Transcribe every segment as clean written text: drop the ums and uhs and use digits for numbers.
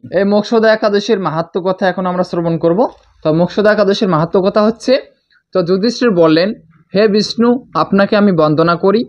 এই মোক্ষদা একাদশীর মাহাত্ম্য কথা এখন আমরা শ্রবণ করব। তো মোক্ষদা একাদশীর মাহাত্ম্য কথা হচ্ছে, তো যুধিষ্ঠির বললেন, হে বিষ্ণু, আপনাকে আমি বন্দনা করি।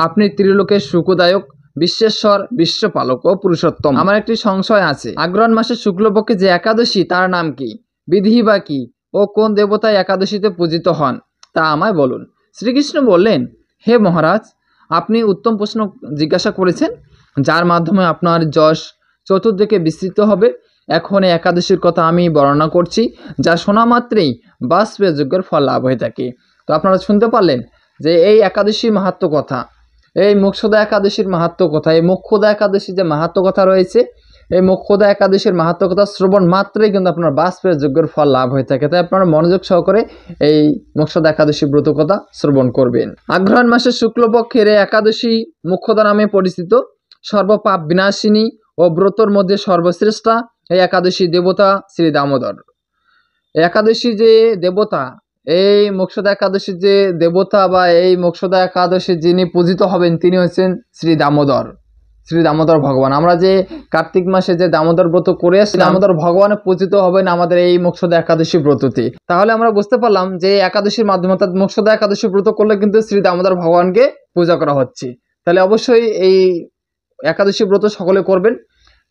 আপনি ত্রিলোকের সুখদায়ক, বিশ্বেশ্বর, বিশ্বপালক ও পুরুষোত্তম। আমার একটি সংশয় আছে, অগ্রহায়ণ মাসের শুক্লপক্ষে যে একাদশী তার নাম কি, বিধি বা কি, ও কোন দেবতায় একাদশীতে পূজিত হন তা আমায় বলুন। শ্রীকৃষ্ণ বললেন, হে মহারাজ, আপনি উত্তম প্রশ্ন জিজ্ঞাসা করেছেন, যার মাধ্যমে আপনার যশ চতুর্দিকে বিস্তৃত হবে। এখন এই একাদশীর কথা আমি বর্ণনা করছি, যা শোনা মাত্রেই বাষ্পের যজ্ঞের ফল লাভ হয়ে থাকে। তো আপনারা শুনতে পারলেন যে এই একাদশীর মাহাত্ম্য কথা, এই মোক্ষদা একাদশীর মাহাত্ম্য কথা, এই মোক্ষদা একাদশীর যে মাহাত্ম্য কথা রয়েছে, এই মোক্ষদা একাদশীর মাহাত্ম্য কথা শ্রবণ মাত্রই কিন্তু আপনার বাষ্পের যজ্ঞের ফল লাভ হয়ে থাকে। তাই আপনারা মনোযোগ সহকারে এই মোক্ষদা একাদশী ব্রত কথা শ্রবণ করবেন। অগ্রহায়ণ মাসের শুক্লপক্ষের এই একাদশী মোক্ষদা নামে পরিচিত। সর্বপাপ বিনাশিনী ও ব্রতর মধ্যে সর্বশ্রেষ্ঠা এই একাদশী দেবতা শ্রী দামোদর। একাদশী যে দেবতা, এই মোক্ষদা একাদশীর যে দেবতা বা এই মোক্ষদা একাদশী যিনি পূজিত হবেন তিনি হচ্ছেন শ্রী দামোদর, শ্রী দামোদর ভগবান। আমরা যে কার্তিক মাসে যে দামোদর ব্রত করে আসছি, দামোদর ভগবান পূজিত হবেন আমাদের এই মোক্ষদা একাদশী ব্রততে। তাহলে আমরা বুঝতে পারলাম যে একাদশীর মাধ্যমে, অর্থাৎ মোক্ষদা একাদশী ব্রত করলে কিন্তু শ্রী দামোদর ভগবানকে পূজা করা হচ্ছে। তাহলে অবশ্যই এই একাদশী ব্রত সকলে করবেন।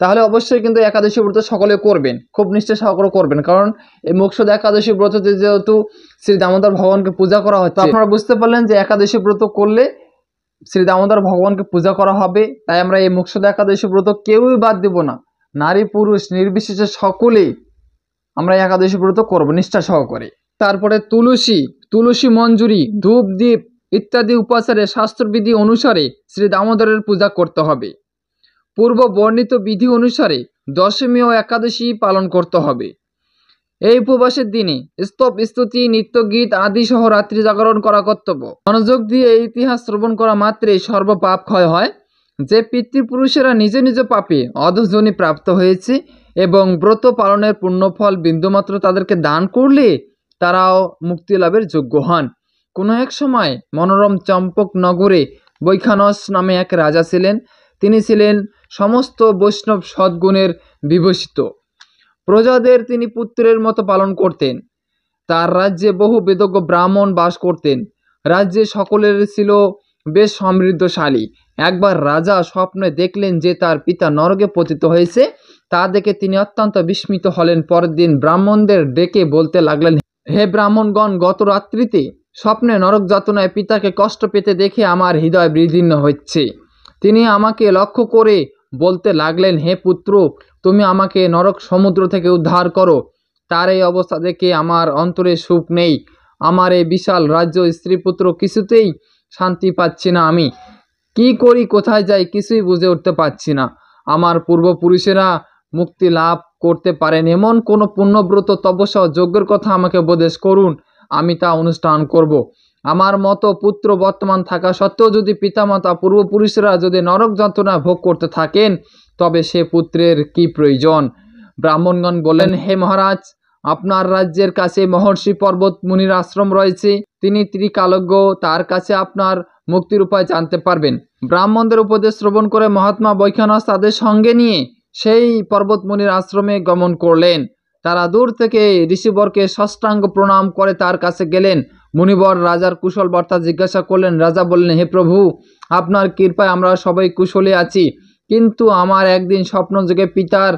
তাহলে অবশ্যই কিন্তু একাদশী ব্রত সকলে করবেন, খুব নিষ্ঠা সহকারে করবেন, কারণ এই মোক্ষদা একাদশী ব্রততে যেহেতু শ্রী দামোদর ভগবানকে পূজা করা হচ্ছে, আপনারা বুঝতে পারলেন যে একাদশী ব্রত করলে শ্রী দামোদর ভগবানকে পূজা করা হবে। তাই আমরা এই মোক্ষদা একাদশী ব্রত কেউই বাদ দেব না, নারী পুরুষ নির্বিশেষে সকলেই আমরা একাদশী ব্রত করব নিষ্ঠা সহকারে। তারপরে তুলসী মঞ্জুরি, ধূপ দ্বীপ ইত্যাদি উপাচারে শাস্ত্রবিধি অনুসারে শ্রী দামোদরের পূজা করতে হবে। পূর্ব বর্ণিত বিধি অনুসারে দশমী ও একাদশী পালন করতে হবে। এই উপবাসের দিনে স্তব স্তুতি নিত্যগীত আদি সহ রাত্রি জাগরণ করা কর্তব্য। মনোযোগ দিয়ে এই ইতিহাস শ্রবণ করা মাত্রেই সর্বপাপ ক্ষয় হয়। যে পিতৃপুরুষেরা নিজ নিজ পাপে অধঃজনি প্রাপ্ত হয়েছে এবং ব্রত পালনের পুণ্যফল বিন্দুমাত্র তাদেরকে দান করলে তারাও মুক্তি লাভের যোগ্য হন। কোনো এক সময় মনোরম চম্পক নগরে বৈখানস নামে এক রাজা ছিলেন। তিনি ছিলেন সমস্ত বৈষ্ণব সদ্গুণের বিভূষিত। প্রজাদের তিনি পুত্রের মতো পালন করতেন। তার রাজ্যে বহু বেদজ্ঞ ব্রাহ্মণ বাস করতেন। রাজ্যে সকলের ছিল বেশ সমৃদ্ধশালী। একবার রাজা স্বপ্নে দেখলেন যে তার পিতা নরকে পতিত হয়েছে। তা দেখে তিনি অত্যন্ত বিস্মিত হলেন। পরের দিন ব্রাহ্মণদের ডেকে বলতে লাগলেন, হে ব্রাহ্মণগণ, গত রাত্রিতে স্বপ্নে নরক যাতনায় পিতাকে কষ্ট পেতে দেখে আমার হৃদয় বিদীর্ণ হচ্ছে। তিনি আমাকে লক্ষ্য করে বলতে লাগলেন, হে পুত্র, তুমি আমাকে নরক সমুদ্র থেকে উদ্ধার করো। তার এই অবস্থা দেখে আমার অন্তরে সুখ নেই। আমার এই বিশাল রাজ্য, স্ত্রী পুত্র, কিছুতেই শান্তি পাচ্ছি না। আমি কি করি, কোথায় যাই, কিছুই বুঝে উঠতে পারছি না। আমার পূর্বপুরুষেরা মুক্তি লাভ করতে পারেন এমন কোনো পুণ্যব্রত তপস্যা যজ্ঞের কথা আমাকে উপদেশ করুন, আমি তা অনুষ্ঠান করব। আমার মতো পুত্র বর্তমান থাকা সত্ত্বেও যদি পিতামাতা পূর্বপুরুষেরা যদি নরক যন্ত্রণা ভোগ করতে থাকেন, তবে সে পুত্রের কি প্রয়োজন? ব্রাহ্মণগণ বলেন, হে মহারাজ, আপনার রাজ্যের কাছে মহর্ষি পর্বত মুনির আশ্রম রয়েছে। তিনি ত্রিকালজ্ঞ, তার কাছে আপনার মুক্তির উপায় জানতে পারবেন। ব্রাহ্মণদের উপদেশ শ্রবণ করে মহাত্মা বৈখানস তাদের সঙ্গে নিয়ে সেই পর্বত মুনির আশ্রমে গমন করলেন। তারা দূর থেকে ঋষিবরকে ষষ্ঠাঙ্গ প্রণাম করে তার কাছে গেলেন। মুনিবর রাজার কুশল বার্তা জিজ্ঞাসা করলেন। রাজা বললেন, হে প্রভু, আপনার কৃপায় আমরা সবাই কুশলে আছি, কিন্তু আমার একদিন স্বপ্নযোগে পিতার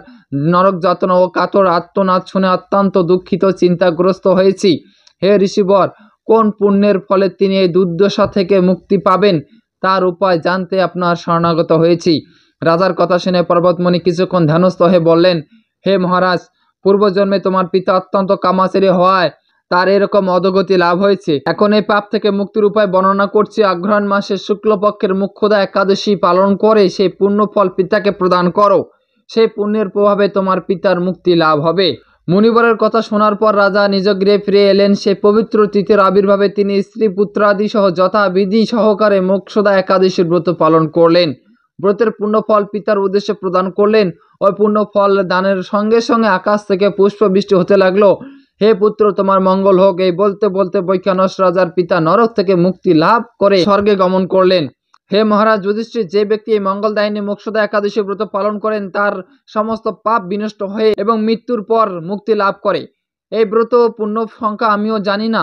নরক যাতনা ও কাতর আত্মনাদ শুনে অত্যন্ত দুঃখিত, চিন্তাগ্রস্ত হয়েছি। হে ঋষিবর, কোন পুণ্যের ফলে তিনি এই দুর্দশা থেকে মুক্তি পাবেন, তার উপায় জানতে আপনার শরণাগত হয়েছি। রাজার কথা শুনে পর্বতমণি কিছুক্ষণ ধ্যানস্থ হয়ে বললেন, হে মহারাজ, পূর্বজন্মে তোমার পিতা অত্যন্ত কামাচারী হওয়ায় তার এরকম অধোগতি লাভ হয়েছে। এখন এই পাপ থেকে মুক্তির উপায় বর্ণনা করছি। অগ্রহায়ণ মাসের শুক্লপক্ষের মোক্ষদা একাদশী পালন করে সেই পুণ্যফল পিতাকে প্রদান করো। সেই পুণ্যের প্রভাবে তোমার পিতার মুক্তি লাভ হবে। মুনিবরের কথা শোনার পর রাজা নিজ গৃহে ফিরে এলেন। সেই পবিত্র তিথির আবির্ভাবে তিনি স্ত্রী পুত্রাদি সহ যথাবিধি সহকারে মোক্ষদা একাদশীর ব্রত পালন করলেন। ব্রতের পুণ্যফল পিতার উদ্দেশ্যে প্রদান করলেন। ওই পুণ্যফল দানের সঙ্গে সঙ্গে আকাশ থেকে পুষ্প বৃষ্টি হতে লাগলো। হে পুত্র, তোমার মঙ্গল হোক। এই বলতে বলতে বৈখানস রাজার পিতা নরক থেকে মুক্তি লাভ করে স্বর্গে গমন করলেন। হে মহারাজ যুধিষ্ঠির, যে ব্যক্তি এই মঙ্গলদায়িনী মোক্ষদা একাদশী ব্রত পালন করেন তার সমস্ত পাপ বিনষ্ট হয়ে এবং মৃত্যুর পর মুক্তি লাভ করে। এই ব্রত পূর্ণ সংখ্যা আমিও জানি না,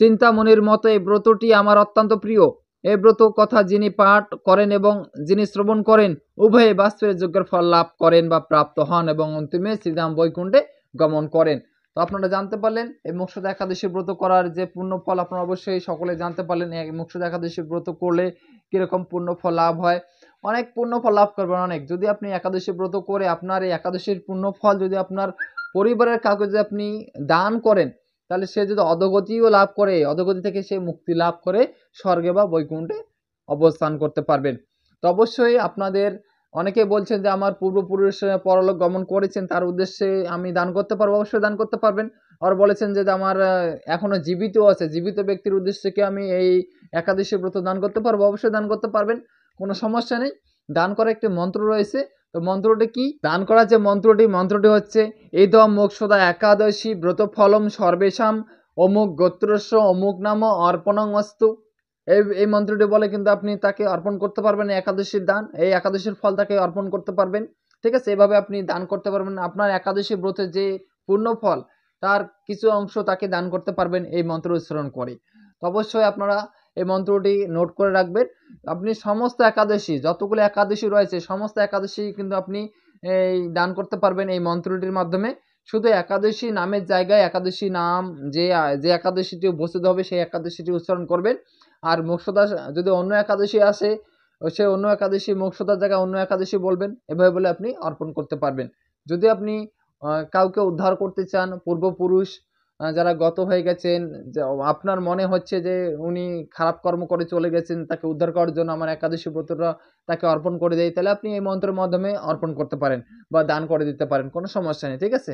চিন্তামণির মতো এই ব্রতটি আমার অত্যন্ত প্রিয়। এই ব্রত কথা যিনি পাঠ করেন এবং যিনি শ্রবণ করেন উভয়ে বাস্তবের যজ্ঞের ফল লাভ করেন বা প্রাপ্ত হন এবং অন্তিমে শ্রীধাম বৈকুণ্ঠে গমন করেন। তো আপনারা জানতে পারলেন এই মোক্ষদা একাদশী ব্রত করার যে পুণ্য ফল, আপনারা অবশ্যই সকলে জানতে পারলেন এই মোক্ষদা একাদশী ব্রত করলে কিরকম পুণ্য ফল লাভ হয়। অনেক পুণ্য ফল লাভ করবেন অনেক। যদি আপনি একাদশী ব্রত করে আপনার এই একাদশীর পুণ্য ফল যদি আপনার পরিবারের কাউকে যদি আপনি দান করেন, তাহলে সে যদি অধোগতিও লাভ করে, অধোগতি থেকে সে মুক্তি লাভ করে স্বর্গে বা বৈকুণ্ঠে অবস্থান করতে পারবেন। তো অবশ্যই আপনাদের অনেকে বলছেন যে আমার পূর্বপুরুষরা পরলোক গমন করেছেন, তার উদ্দেশ্যে আমি দান করতে পারবো। অবশ্যই দান করতে পারবেন। আর বলেছেন যে আমার এখনো জীবিত আছে, জীবিত ব্যক্তির উদ্দেশ্যে কি আমি এই একাদশী ব্রত দান করতে পারবো? অবশ্যই দান করতে পারবেন, কোনো সমস্যা নেই। দান করার একটি মন্ত্র রয়েছে। তো মন্ত্রটি কি? দান করার যে মন্ত্রটি হচ্ছে ইদম মোক্ষদা একাদশী ব্রত ফলম সর্বেশাম অমুক গোত্রস্য অমুক নাম অর্পণং অস্তু। এই মন্ত্রটি বলে কিন্তু আপনি তাকে অর্পণ করতে পারবেন একাদশীর দান, এই একাদশীর ফল তাকে অর্পণ করতে পারবেন। ঠিক আছে, এভাবে আপনি দান করতে পারবেন। আপনার একাদশী ব্রতের যে পূর্ণ ফল তার কিছু অংশ তাকে দান করতে পারবেন এই মন্ত্র উচ্চারণ করে। তো অবশ্যই আপনারা এই মন্ত্রটি নোট করে রাখবেন। আপনি সমস্ত একাদশী, যতগুলো একাদশী রয়েছে সমস্ত একাদশী কিন্তু আপনি এই দান করতে পারবেন এই মন্ত্রটির মাধ্যমে। শুধু একাদশী নামের জায়গায় একাদশী নাম যে একাদশীটি উপস্থিত হবে সেই একাদশীটি উচ্চারণ করবেন। আর মোক্ষদা যদি অন্য একাদশী আসে, সে অন্য একাদশী মোক্ষদার জায়গায় অন্য একাদশী বলবেন। এভাবে বলে আপনি অর্পণ করতে পারবেন। যদি আপনি কাউকে উদ্ধার করতে চান, পূর্বপুরুষ যারা গত হয়ে গেছেন, যে আপনার মনে হচ্ছে যে উনি খারাপ কর্ম করে চলে গেছেন, তাকে উদ্ধার করার জন্য আমার একাদশী ব্রতটা তাকে অর্পণ করে দেই, তাহলে আপনি এই মন্ত্রের মাধ্যমে অর্পণ করতে পারেন বা দান করে দিতে পারেন, কোনো সমস্যা নেই। ঠিক আছে?